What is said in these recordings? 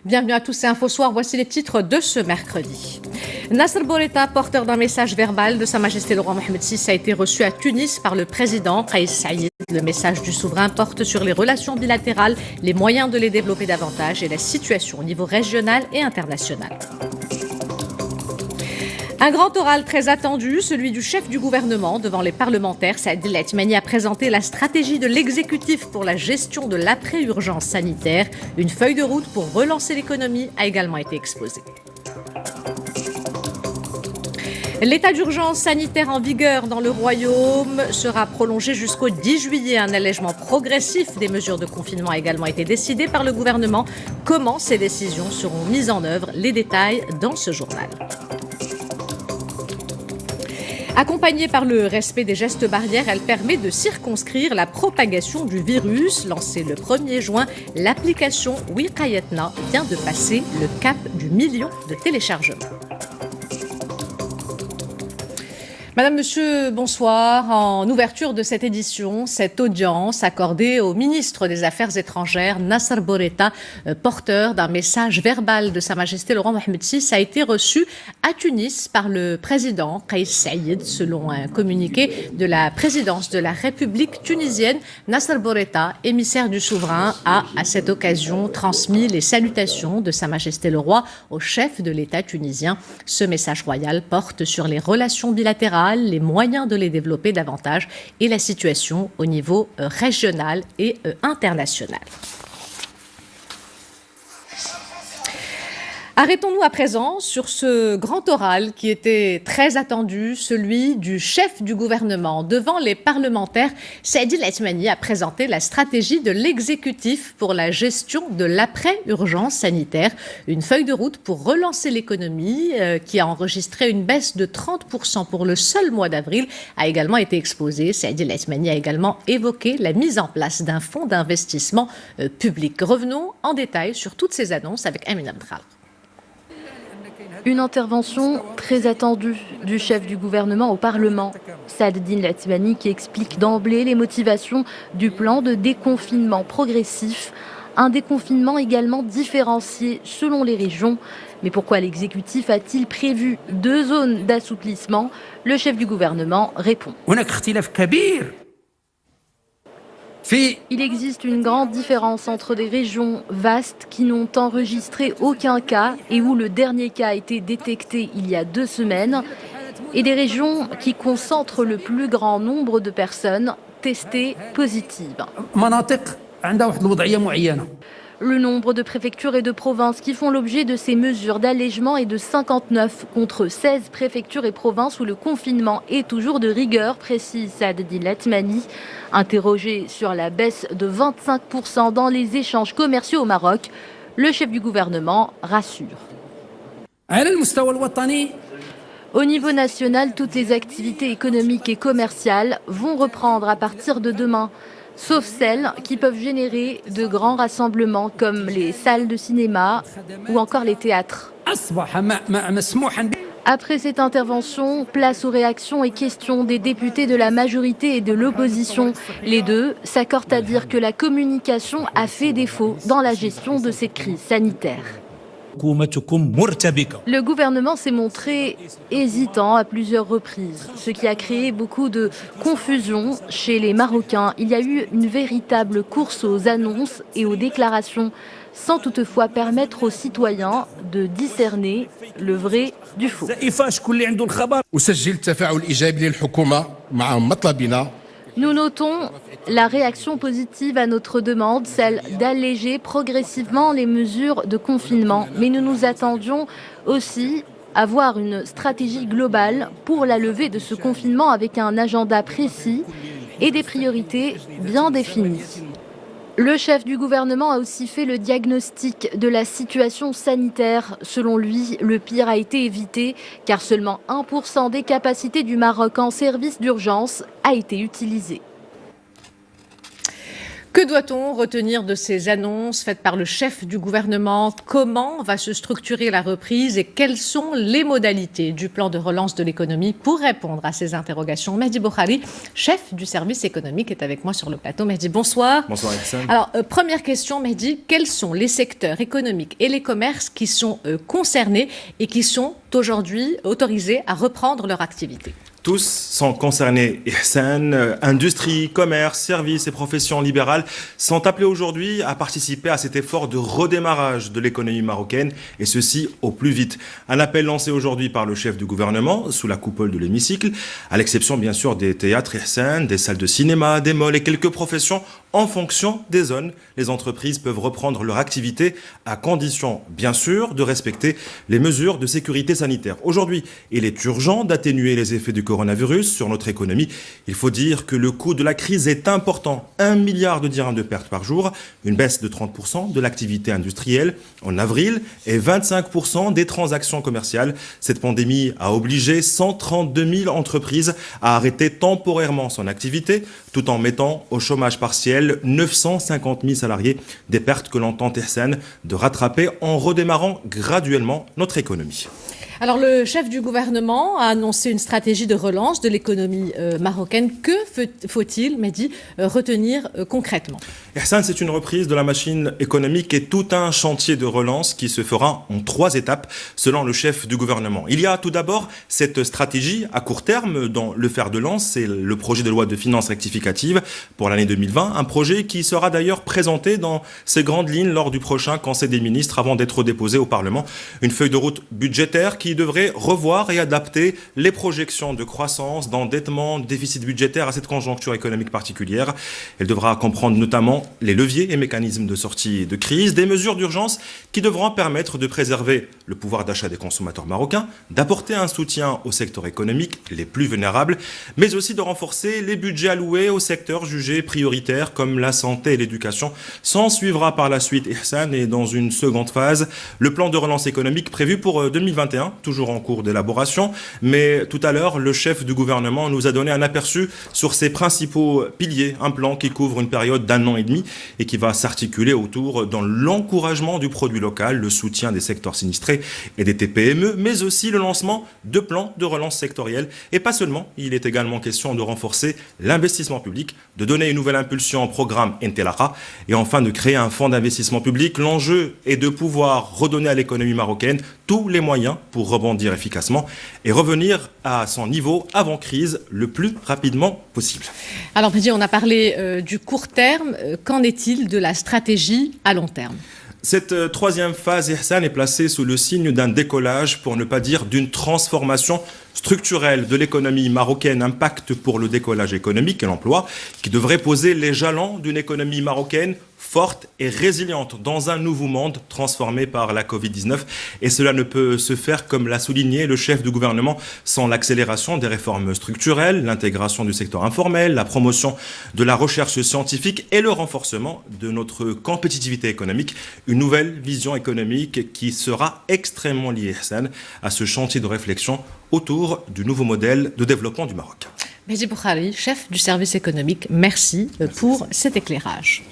Bienvenue à tous, c'est InfoSoir. Voici les titres de ce mercredi. Nasser Bourita, porteur d'un message verbal de Sa Majesté le roi Mohamed VI, a été reçu à Tunis par le président Kais Saïed. Le message du souverain porte sur les relations bilatérales, les moyens de les développer davantage et la situation au niveau régional et international. Un grand oral très attendu, celui du chef du gouvernement devant les parlementaires. Saad El-Hathmani a présenté la stratégie de l'exécutif pour la gestion de l'après-urgence sanitaire. Une feuille de route pour relancer l'économie a également été exposée. L'état d'urgence sanitaire en vigueur dans le Royaume sera prolongé jusqu'au 10 juillet. Un allègement progressif des mesures de confinement a également été décidé par le gouvernement. Comment ces décisions seront mises en œuvre? Les détails dans ce journal. Accompagnée par le respect des gestes barrières, elle permet de circonscrire la propagation du virus. Lancée le 1er juin, l'application Wiqayatna vient de passer le cap du million de téléchargements. Madame, Monsieur, bonsoir. En ouverture de cette édition, cette audience accordée au ministre des Affaires étrangères, Nasser Bourita, porteur d'un message verbal de Sa Majesté le roi Mohamed VI, a été reçu à Tunis par le président Kais Saïed. Selon un communiqué de la présidence de la République tunisienne, Nasser Bourita, émissaire du souverain, a à cette occasion transmis les salutations de Sa Majesté le roi au chef de l'État tunisien. Ce message royal porte sur les relations bilatérales, les moyens de les développer davantage et la situation au niveau régional et international. Arrêtons-nous à présent sur ce grand oral qui était très attendu, celui du chef du gouvernement. Devant les parlementaires, Saad El-Hathmani a présenté la stratégie de l'exécutif pour la gestion de l'après-urgence sanitaire. Une feuille de route pour relancer l'économie qui a enregistré une baisse de 30% pour le seul mois d'avril a également été exposée. Saad El-Hathmani a également évoqué la mise en place d'un fonds d'investissement public. Revenons en détail sur toutes ces annonces avec Amina Mdral. Une intervention très attendue du chef du gouvernement au Parlement, Saad El-Hathmani, qui explique d'emblée les motivations du plan de déconfinement progressif, un déconfinement également différencié selon les régions. Mais pourquoi l'exécutif a-t-il prévu 2 zones d'assouplissement? Le chef du gouvernement répond. Il existe une grande différence entre des régions vastes qui n'ont enregistré aucun cas et où le dernier cas a été détecté il y a 2 semaines et des régions qui concentrent le plus grand nombre de personnes testées positives. Le nombre de préfectures et de provinces qui font l'objet de ces mesures d'allègement est de 59 contre 16 préfectures et provinces où le confinement est toujours de rigueur, précise Saad El-Hathmani. Interrogé sur la baisse de 25% dans les échanges commerciaux au Maroc, le chef du gouvernement rassure. Au niveau national, toutes les activités économiques et commerciales vont reprendre à partir de demain, sauf celles qui peuvent générer de grands rassemblements comme les salles de cinéma ou encore les théâtres. Après cette intervention, place aux réactions et questions des députés de la majorité et de l'opposition. Les deux s'accordent à dire que la communication a fait défaut dans la gestion de cette crise sanitaire. Le gouvernement s'est montré hésitant à plusieurs reprises, ce qui a créé beaucoup de confusion chez les Marocains. Il y a eu une véritable course aux annonces et aux déclarations, sans toutefois permettre aux citoyens de discerner le vrai du faux. Nous notons la réaction positive à notre demande, celle d'alléger progressivement les mesures de confinement. Mais nous nous attendions aussi à voir une stratégie globale pour la levée de ce confinement avec un agenda précis et des priorités bien définies. Le chef du gouvernement a aussi fait le diagnostic de la situation sanitaire. Selon lui, le pire a été évité car seulement 1% des capacités du Maroc en service d'urgence a été utilisé. Que doit-on retenir de ces annonces faites par le chef du gouvernement? Comment va se structurer la reprise et quelles sont les modalités du plan de relance de l'économie? Pour répondre à ces interrogations, Mehdi Boukhari, chef du service économique, est avec moi sur le plateau. Mehdi, bonsoir. Bonsoir, Alexandre. Alors, première question, Mehdi, quels sont les secteurs économiques et les commerces qui sont concernés et qui sont aujourd'hui autorisés à reprendre leur activité? Tous sont concernés. Ihsan, industrie, commerce, services et professions libérales sont appelés aujourd'hui à participer à cet effort de redémarrage de l'économie marocaine, et ceci au plus vite. Un appel lancé aujourd'hui par le chef du gouvernement sous la coupole de l'hémicycle, à l'exception bien sûr des théâtres Ihsan, des salles de cinéma, des malls et quelques professions. En fonction des zones, les entreprises peuvent reprendre leur activité à condition, bien sûr, de respecter les mesures de sécurité sanitaire. Aujourd'hui, il est urgent d'atténuer les effets du coronavirus sur notre économie. Il faut dire que le coût de la crise est important. 1 milliard de dirhams de pertes par jour, une baisse de 30% de l'activité industrielle en avril et 25% des transactions commerciales. Cette pandémie a obligé 132 000 entreprises à arrêter temporairement son activité, tout en mettant au chômage partiel 950 000 salariés, des pertes que l'on tente Ihsan de rattraper en redémarrant graduellement notre économie. Alors, le chef du gouvernement a annoncé une stratégie de relance de l'économie marocaine. Que faut-il, Mehdi, retenir concrètement? Ihsan, c'est une reprise de la machine économique et tout un chantier de relance qui se fera en 3 étapes, selon le chef du gouvernement. Il y a tout d'abord cette stratégie à court terme dont le fer de lance, c'est le projet de loi de finances rectificative pour l'année 2020, un projet qui sera d'ailleurs présenté dans ses grandes lignes lors du prochain Conseil des ministres avant d'être déposé au Parlement. Une feuille de route budgétaire qui devrait revoir et adapter les projections de croissance, d'endettement, de déficit budgétaire à cette conjoncture économique particulière. Elle devra comprendre notamment les leviers et mécanismes de sortie de crise, des mesures d'urgence qui devront permettre de préserver le pouvoir d'achat des consommateurs marocains, d'apporter un soutien aux secteurs économiques les plus vulnérables, mais aussi de renforcer les budgets alloués aux secteurs jugés prioritaires comme la santé et l'éducation. S'en suivra par la suite Ihsan et dans une seconde phase, le plan de relance économique prévu pour 2021, toujours en cours d'élaboration, mais tout à l'heure, le chef du gouvernement nous a donné un aperçu sur ses principaux piliers, un plan qui couvre une période d'1 an et demi et qui va s'articuler autour dans l'encouragement du produit local, le soutien des secteurs sinistrés et des TPME, mais aussi le lancement de plans de relance sectorielle. Et pas seulement, il est également question de renforcer l'investissement public, de donner une nouvelle impulsion au programme Intelaka et enfin de créer un fonds d'investissement public. L'enjeu est de pouvoir redonner à l'économie marocaine tous les moyens pour rebondir efficacement et revenir à son niveau avant crise le plus rapidement possible. Alors, Mehdi, on a parlé du court terme. Qu'en est-il de la stratégie à long terme? Cette troisième phase, Ihsan, est placée sous le signe d'un décollage, pour ne pas dire d'une transformation structurelle de l'économie marocaine, un pacte pour le décollage économique et l'emploi, qui devrait poser les jalons d'une économie marocaine forte et résiliente dans un nouveau monde transformé par la Covid-19. Et cela ne peut se faire, comme l'a souligné le chef du gouvernement, sans l'accélération des réformes structurelles, l'intégration du secteur informel, la promotion de la recherche scientifique et le renforcement de notre compétitivité économique. Une nouvelle vision économique qui sera extrêmement liée, Ihsan, à ce chantier de réflexion autour du nouveau modèle de développement du Maroc. Mehdi Boukhari, chef du service économique, merci pour cet éclairage.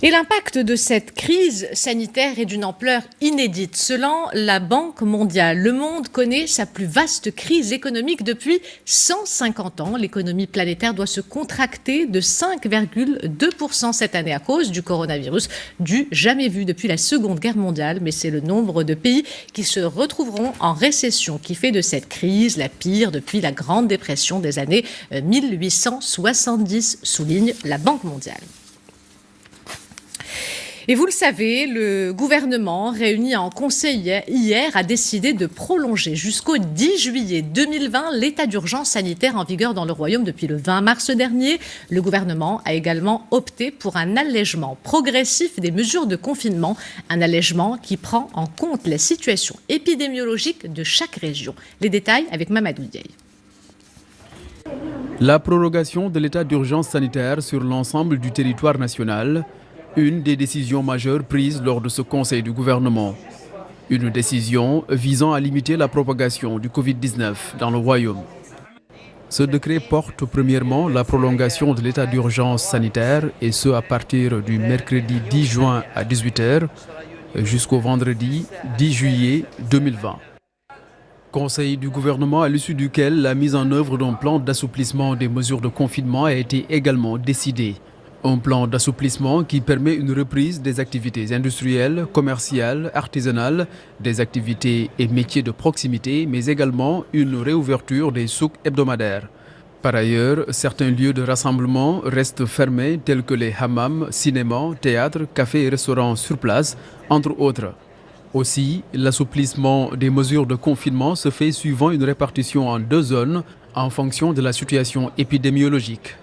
Et l'impact de cette crise sanitaire est d'une ampleur inédite. Selon la Banque mondiale, le monde connaît sa plus vaste crise économique depuis 150 ans. L'économie planétaire doit se contracter de 5,2% cette année à cause du coronavirus, du jamais vu depuis la Seconde Guerre mondiale. Mais c'est le nombre de pays qui se retrouveront en récession qui fait de cette crise la pire depuis la Grande Dépression des années 1870, souligne la Banque mondiale. Et vous le savez, le gouvernement, réuni en conseil hier, a décidé de prolonger jusqu'au 10 juillet 2020 l'état d'urgence sanitaire en vigueur dans le Royaume depuis le 20 mars dernier. Le gouvernement a également opté pour un allègement progressif des mesures de confinement, un allègement qui prend en compte la situation épidémiologique de chaque région. Les détails avec Mamadou Diaye. La prorogation de l'état d'urgence sanitaire sur l'ensemble du territoire national, une des décisions majeures prises lors de ce conseil du gouvernement. Une décision visant à limiter la propagation du Covid-19 dans le royaume. Ce décret porte premièrement la prolongation de l'état d'urgence sanitaire et ce à partir du mercredi 10 juin à 18h jusqu'au vendredi 10 juillet 2020. Conseil du gouvernement à l'issue duquel la mise en œuvre d'un plan d'assouplissement des mesures de confinement a été également décidée. Un plan d'assouplissement qui permet une reprise des activités industrielles, commerciales, artisanales, des activités et métiers de proximité, mais également une réouverture des souks hebdomadaires. Par ailleurs, certains lieux de rassemblement restent fermés tels que les hammams, cinémas, théâtres, cafés et restaurants sur place, entre autres. Aussi, l'assouplissement des mesures de confinement se fait suivant une répartition en 2 zones en fonction de la situation épidémiologique.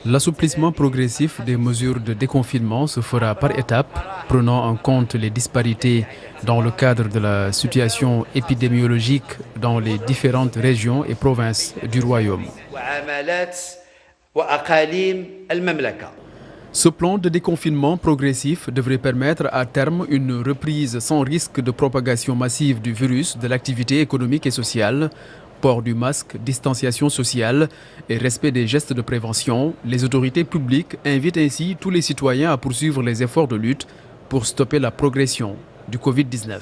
L'assouplissement progressif des mesures de déconfinement se fera par étapes, prenant en compte les disparités dans le cadre de la situation épidémiologique dans les différentes régions et provinces du Royaume. Ce plan de déconfinement progressif devrait permettre à terme une reprise sans risque de propagation massive du virus de l'activité économique et sociale. Port du masque, distanciation sociale et respect des gestes de prévention, les autorités publiques invitent ainsi tous les citoyens à poursuivre les efforts de lutte pour stopper la progression du Covid-19.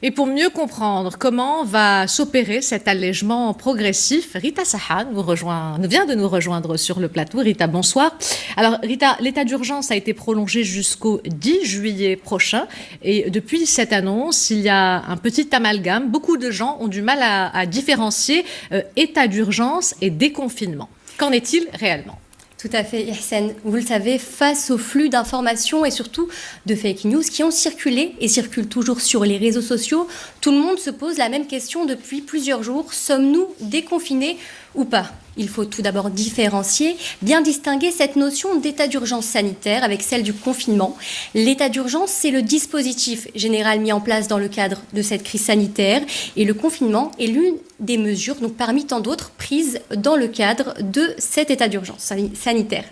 Et pour mieux comprendre comment va s'opérer cet allègement progressif, Rita Sahan vient de nous rejoindre sur le plateau. Rita, bonsoir. Alors Rita, l'état d'urgence a été prolongé jusqu'au 10 juillet prochain. Et depuis cette annonce, il y a un petit amalgame. Beaucoup de gens ont du mal à différencier état d'urgence et déconfinement. Qu'en est-il réellement ? Tout à fait, Ihsen. Vous le savez, face au flux d'informations et surtout de fake news qui ont circulé et circulent toujours sur les réseaux sociaux, tout le monde se pose la même question depuis plusieurs jours. Sommes-nous déconfinés ou pas ? Il faut tout d'abord différencier, bien distinguer cette notion d'état d'urgence sanitaire avec celle du confinement. L'état d'urgence, c'est le dispositif général mis en place dans le cadre de cette crise sanitaire et le confinement est l'une des mesures, donc parmi tant d'autres, prises dans le cadre de cet état d'urgence sanitaire.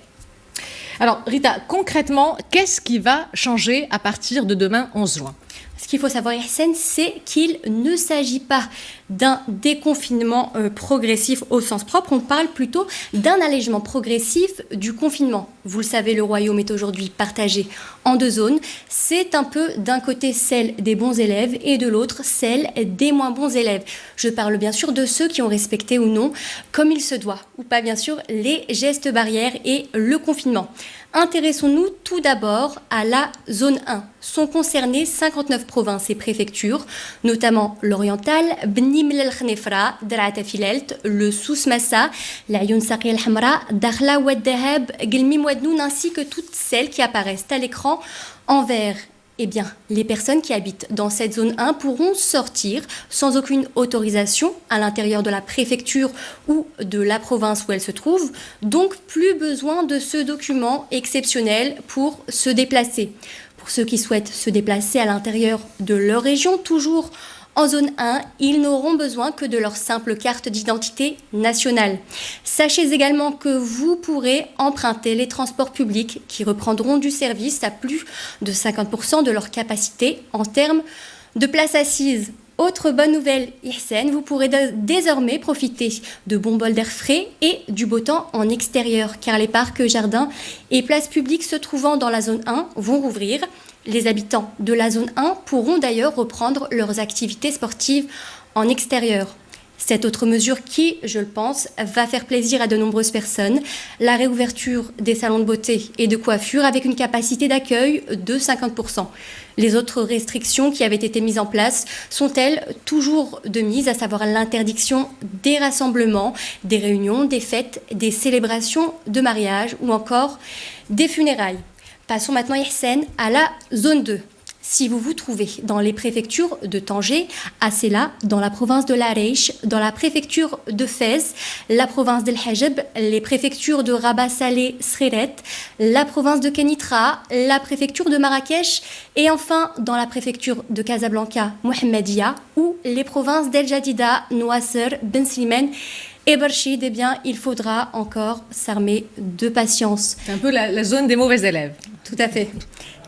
Alors Rita, concrètement, qu'est-ce qui va changer à partir de demain 11 juin ? Ce qu'il faut savoir, Ihsen, c'est qu'il ne s'agit pas d'un déconfinement progressif au sens propre, on parle plutôt d'un allègement progressif du confinement. Vous le savez, le Royaume est aujourd'hui partagé en 2 zones. C'est un peu d'un côté celle des bons élèves et de l'autre celle des moins bons élèves. Je parle bien sûr de ceux qui ont respecté ou non, comme il se doit, ou pas bien sûr, les gestes barrières et le confinement. Intéressons-nous tout d'abord à la zone 1. Sont concernées 59 provinces et préfectures, notamment l'Oriental, Bni Mellal Khnefra, Drata Filelt, le Souss Massa, la Youn Saqi El Hamra, Dakhla Ouad Dahab, Gelmim Ouadnoun, ainsi que toutes celles qui apparaissent à l'écran en vert. Eh bien, les personnes qui habitent dans cette zone 1 pourront sortir sans aucune autorisation à l'intérieur de la préfecture ou de la province où elles se trouvent. Donc, plus besoin de ce document exceptionnel pour se déplacer. Pour ceux qui souhaitent se déplacer à l'intérieur de leur région, toujours en zone 1, ils n'auront besoin que de leur simple carte d'identité nationale. Sachez également que vous pourrez emprunter les transports publics qui reprendront du service à plus de 50% de leur capacité en termes de places assises. Autre bonne nouvelle, Ihsen, vous pourrez désormais profiter de bons bols d'air frais et du beau temps en extérieur, car les parcs, jardins et places publiques se trouvant dans la zone 1 vont rouvrir. Les habitants de la zone 1 pourront d'ailleurs reprendre leurs activités sportives en extérieur. Cette autre mesure qui, je le pense, va faire plaisir à de nombreuses personnes, la réouverture des salons de beauté et de coiffure avec une capacité d'accueil de 50%. Les autres restrictions qui avaient été mises en place sont-elles toujours de mise, à savoir l'interdiction des rassemblements, des réunions, des fêtes, des célébrations de mariage ou encore des funérailles. Passons maintenant, Ihsen, à la zone 2. Si vous vous trouvez dans les préfectures de Tanger, Assela, dans la province de l'Areish, dans la préfecture de Fès, la province d'El Hajeb, les préfectures de Rabat Salé, Sreret, la province de Kenitra, la préfecture de Marrakech et enfin dans la préfecture de Casablanca, Mohammedia ou les provinces d'El Jadida, Noasser, Ben Slimane et Barchid, eh bien, il faudra encore s'armer de patience. C'est un peu la zone des mauvais élèves. Tout à fait.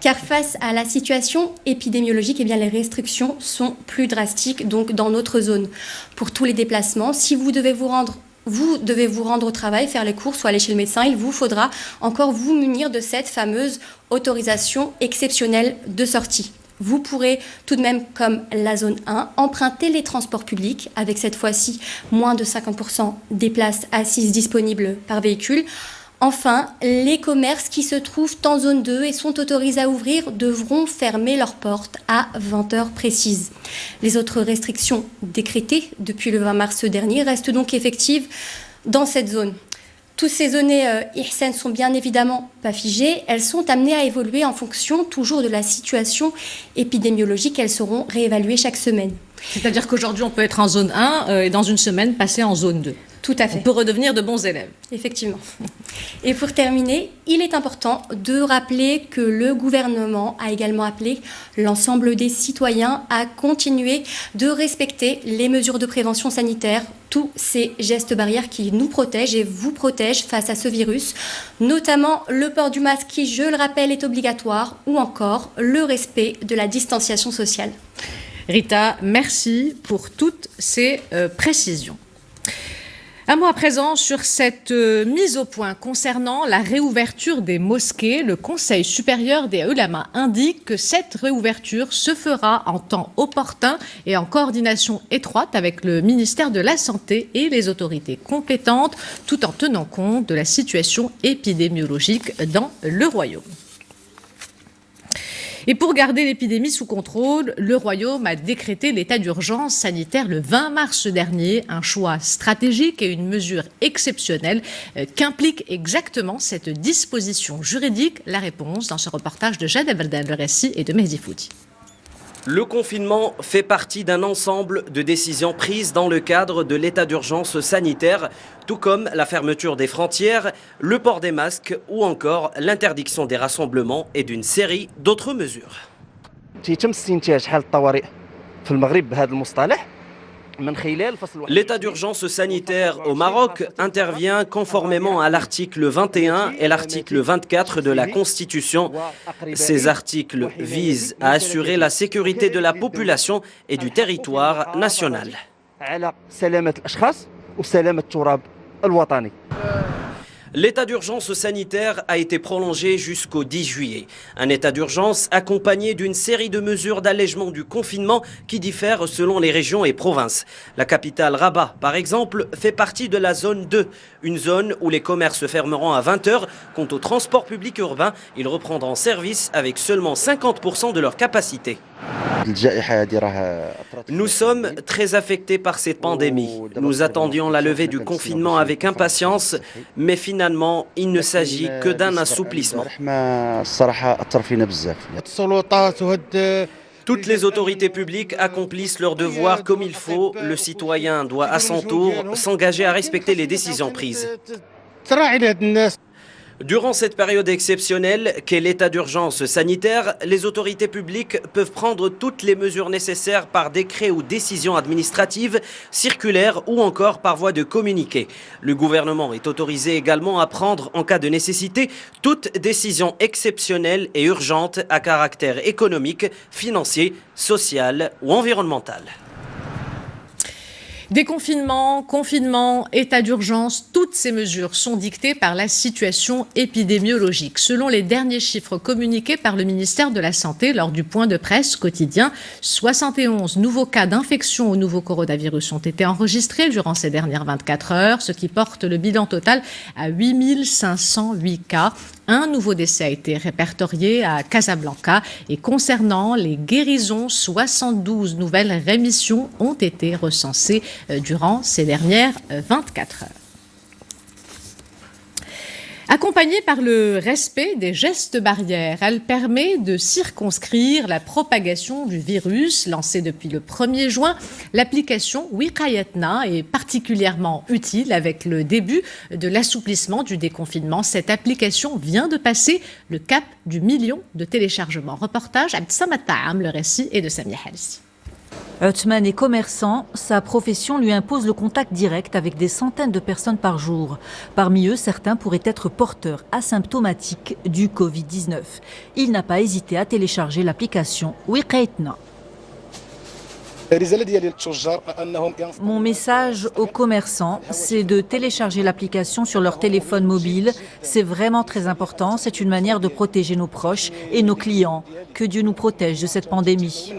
Car face à la situation épidémiologique, eh bien, les restrictions sont plus drastiques donc dans notre zone. Pour tous les déplacements, si vous devez vous rendre au travail, faire les courses ou aller chez le médecin, il vous faudra encore vous munir de cette fameuse autorisation exceptionnelle de sortie. Vous pourrez tout de même, comme la zone 1, emprunter les transports publics, avec cette fois-ci moins de 50% des places assises disponibles par véhicule. Enfin, les commerces qui se trouvent en zone 2 et sont autorisés à ouvrir devront fermer leurs portes à 20 heures précises. Les autres restrictions décrétées depuis le 20 mars dernier restent donc effectives dans cette zone. Toutes ces données IHSEN sont bien évidemment pas figées, elles sont amenées à évoluer en fonction toujours de la situation épidémiologique, elles seront réévaluées chaque semaine. C'est-à-dire qu'aujourd'hui on peut être en zone 1 et dans une semaine passer en zone 2. Tout à fait. On peut redevenir de bons élèves. Effectivement. Et pour terminer, il est important de rappeler que le gouvernement a également appelé l'ensemble des citoyens à continuer de respecter les mesures de prévention sanitaire, tous ces gestes barrières qui nous protègent et vous protègent face à ce virus, notamment le port du masque qui, je le rappelle, est obligatoire, ou encore le respect de la distanciation sociale. Rita, merci pour toutes ces précisions. Un mot à présent sur cette mise au point concernant la réouverture des mosquées. Le Conseil supérieur des Ulama indique que cette réouverture se fera en temps opportun et en coordination étroite avec le ministère de la Santé et les autorités compétentes, tout en tenant compte de la situation épidémiologique dans le Royaume. Et pour garder l'épidémie sous contrôle, le Royaume a décrété l'état d'urgence sanitaire le 20 mars dernier, un choix stratégique et une mesure exceptionnelle qu'implique exactement cette disposition juridique. La réponse dans ce reportage de Jade Abeldan, le récit et de Mehdi Foudi. Le confinement fait partie d'un ensemble de décisions prises dans le cadre de l'état d'urgence sanitaire, tout comme la fermeture des frontières, le port des masques ou encore l'interdiction des rassemblements et d'une série d'autres mesures. L'état d'urgence sanitaire au Maroc intervient conformément à l'article 21 et l'article 24 de la Constitution. Ces articles visent à assurer la sécurité de la population et du territoire national. L'état d'urgence sanitaire a été prolongé jusqu'au 10 juillet. Un état d'urgence accompagné d'une série de mesures d'allègement du confinement qui diffèrent selon les régions et provinces. La capitale Rabat, par exemple, fait partie de la zone 2, une zone où les commerces fermeront à 20 heures. Quant au transport public urbain, ils reprendront service avec seulement 50% de leur capacité. Nous sommes très affectés par cette pandémie. Nous attendions la levée du confinement avec impatience, mais finalement, il ne s'agit que d'un assouplissement. Toutes les autorités publiques accomplissent leurs devoirs comme il faut. Le citoyen doit à son tour s'engager à respecter les décisions prises. Durant cette période exceptionnelle qu'est l'état d'urgence sanitaire, les autorités publiques peuvent prendre toutes les mesures nécessaires par décret ou décision administrative, circulaire ou encore par voie de communiqué. Le gouvernement est autorisé également à prendre, en cas de nécessité, toute décision exceptionnelle et urgente à caractère économique, financier, social ou environnemental. Déconfinement, confinement, état d'urgence, toutes ces mesures sont dictées par la situation épidémiologique. Selon les derniers chiffres communiqués par le ministère de la Santé lors du point de presse quotidien, 71 nouveaux cas d'infection au nouveau coronavirus ont été enregistrés durant ces dernières 24 heures, ce qui porte le bilan total à 8508 cas. Un nouveau décès a été répertorié à Casablanca et concernant les guérisons, 72 nouvelles rémissions ont été recensées durant ces dernières 24 heures. Accompagnée par le respect des gestes barrières, elle permet de circonscrire la propagation du virus. Lancée depuis le 1er juin, l'application Wiqayatna est particulièrement utile avec le début de l'assouplissement du déconfinement. Cette application vient de passer le cap du 1 million de téléchargements. Reportage Abd Samad Taam, le récit est de Samia Halsi. Othman est commerçant, sa profession lui impose le contact direct avec des centaines de personnes par jour. Parmi eux, certains pourraient être porteurs asymptomatiques du Covid-19. Il n'a pas hésité à télécharger l'application Wiqaitna. Mon message aux commerçants, c'est de télécharger l'application sur leur téléphone mobile. C'est vraiment très important. C'est une manière de protéger nos proches et nos clients. Que Dieu nous protège de cette pandémie.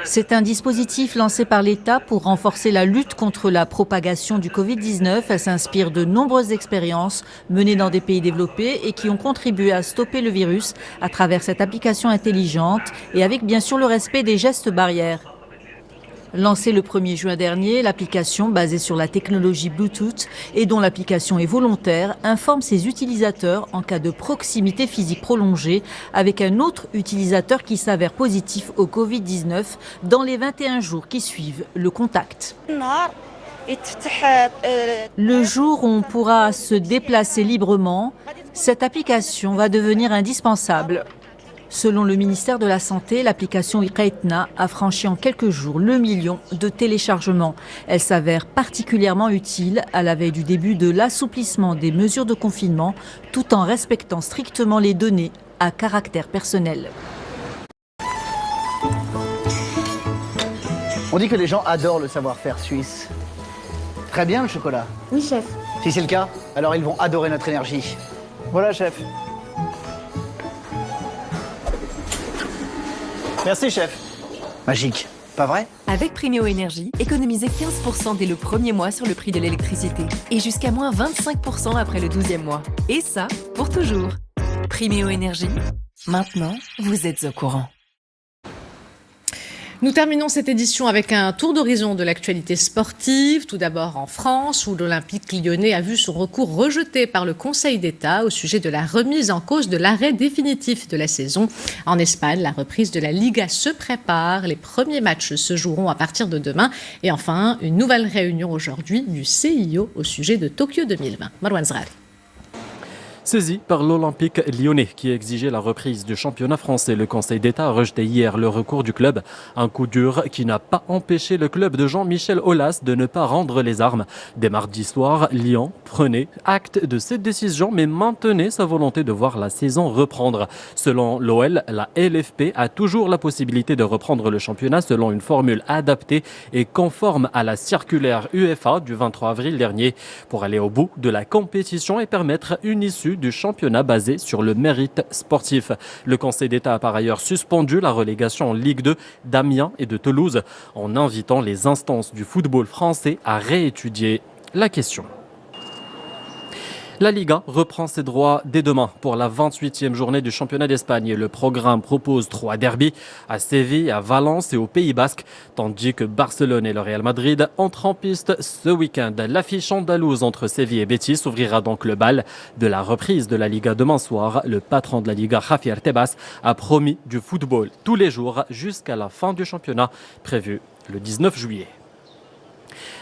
C'est un dispositif lancé par l'État pour renforcer la lutte contre la propagation du Covid-19. Elle s'inspire de nombreuses expériences menées dans des pays développés et qui ont contribué à stopper le virus à travers cette application intelligente et avec bien sûr le respect des gestes barrières. Lancée le 1er juin dernier, l'application basée sur la technologie Bluetooth et dont l'application est volontaire informe ses utilisateurs en cas de proximité physique prolongée avec un autre utilisateur qui s'avère positif au Covid-19 dans les 21 jours qui suivent le contact. Le jour où on pourra se déplacer librement, cette application va devenir indispensable. Selon le ministère de la Santé, l'application Wiqaitna a franchi en quelques jours le million de téléchargements. Elle s'avère particulièrement utile à la veille du début de l'assouplissement des mesures de confinement, tout en respectant strictement les données à caractère personnel. On dit que les gens adorent le savoir-faire suisse. Très bien le chocolat. Oui, chef. Si c'est le cas, alors ils vont adorer notre énergie. Voilà, chef. Merci, chef. Magique, pas vrai? Avec Primeo Énergie, économisez 15% dès le premier mois sur le prix de l'électricité et jusqu'à moins 25% après le 12e mois. Et ça, pour toujours. Primeo Énergie, maintenant, vous êtes au courant. Nous terminons cette édition avec un tour d'horizon de l'actualité sportive. Tout d'abord en France, où l'Olympique lyonnais a vu son recours rejeté par le Conseil d'État au sujet de la remise en cause de l'arrêt définitif de la saison. En Espagne, la reprise de la Liga se prépare. Les premiers matchs se joueront à partir de demain. Et enfin, une nouvelle réunion aujourd'hui du CIO au sujet de Tokyo 2020. Marwan Zrari. Saisi par l'Olympique lyonnais qui exigeait la reprise du championnat français, le Conseil d'État a rejeté hier le recours du club. Un coup dur qui n'a pas empêché le club de Jean-Michel Aulas de ne pas rendre les armes. Dès mardi soir, Lyon prenait acte de cette décision mais maintenait sa volonté de voir la saison reprendre. Selon l'OL, la LFP a toujours la possibilité de reprendre le championnat selon une formule adaptée et conforme à la circulaire UEFA du 23 avril dernier pour aller au bout de la compétition et permettre une issue du championnat basé sur le mérite sportif. Le Conseil d'État a par ailleurs suspendu la relégation en Ligue 2 d'Amiens et de Toulouse en invitant les instances du football français à réétudier la question. La Liga reprend ses droits dès demain pour la 28e journée du championnat d'Espagne. Le programme propose 3 derbys à Séville, à Valence et au Pays Basque, tandis que Barcelone et le Real Madrid entrent en piste ce week-end. L'affiche andalouse entre Séville et Betis ouvrira donc le bal de la reprise de la Liga demain soir. Le patron de la Liga, Javier Tebas, a promis du football tous les jours jusqu'à la fin du championnat, prévu le 19 juillet.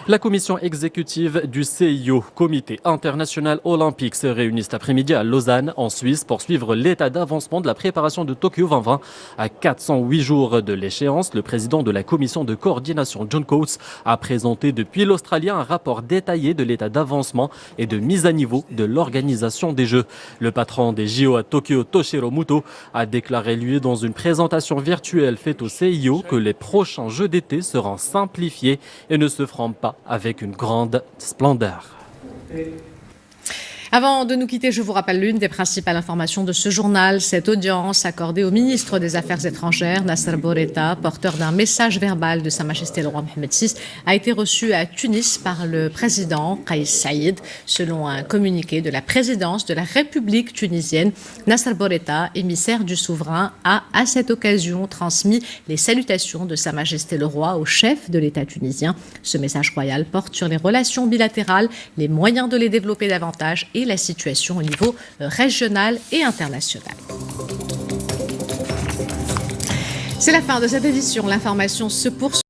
La commission exécutive du CIO, Comité international olympique, se réunit cet après-midi à Lausanne, en Suisse, pour suivre l'état d'avancement de la préparation de Tokyo 2020. À 408 jours de l'échéance, le président de la commission de coordination, John Coates, a présenté depuis l'Australie un rapport détaillé de l'état d'avancement et de mise à niveau de l'organisation des Jeux. Le patron des JO à Tokyo, Toshiro Muto, a déclaré, lui, dans une présentation virtuelle faite au CIO, que les prochains Jeux d'été seront simplifiés et ne se feront pas avec une grande splendeur. Avant de nous quitter, je vous rappelle l'une des principales informations de ce journal. Cette audience accordée au ministre des Affaires étrangères, Nasser Bourita, porteur d'un message verbal de Sa Majesté le roi Mohammed VI, a été reçue à Tunis par le président Kais Saïed. Selon un communiqué de la présidence de la République tunisienne, Nasser Bourita, émissaire du souverain, a à cette occasion transmis les salutations de Sa Majesté le roi au chef de l'État tunisien. Ce message royal porte sur les relations bilatérales, les moyens de les développer davantage et la situation au niveau régional et international. C'est la fin de cette édition. L'information se poursuit.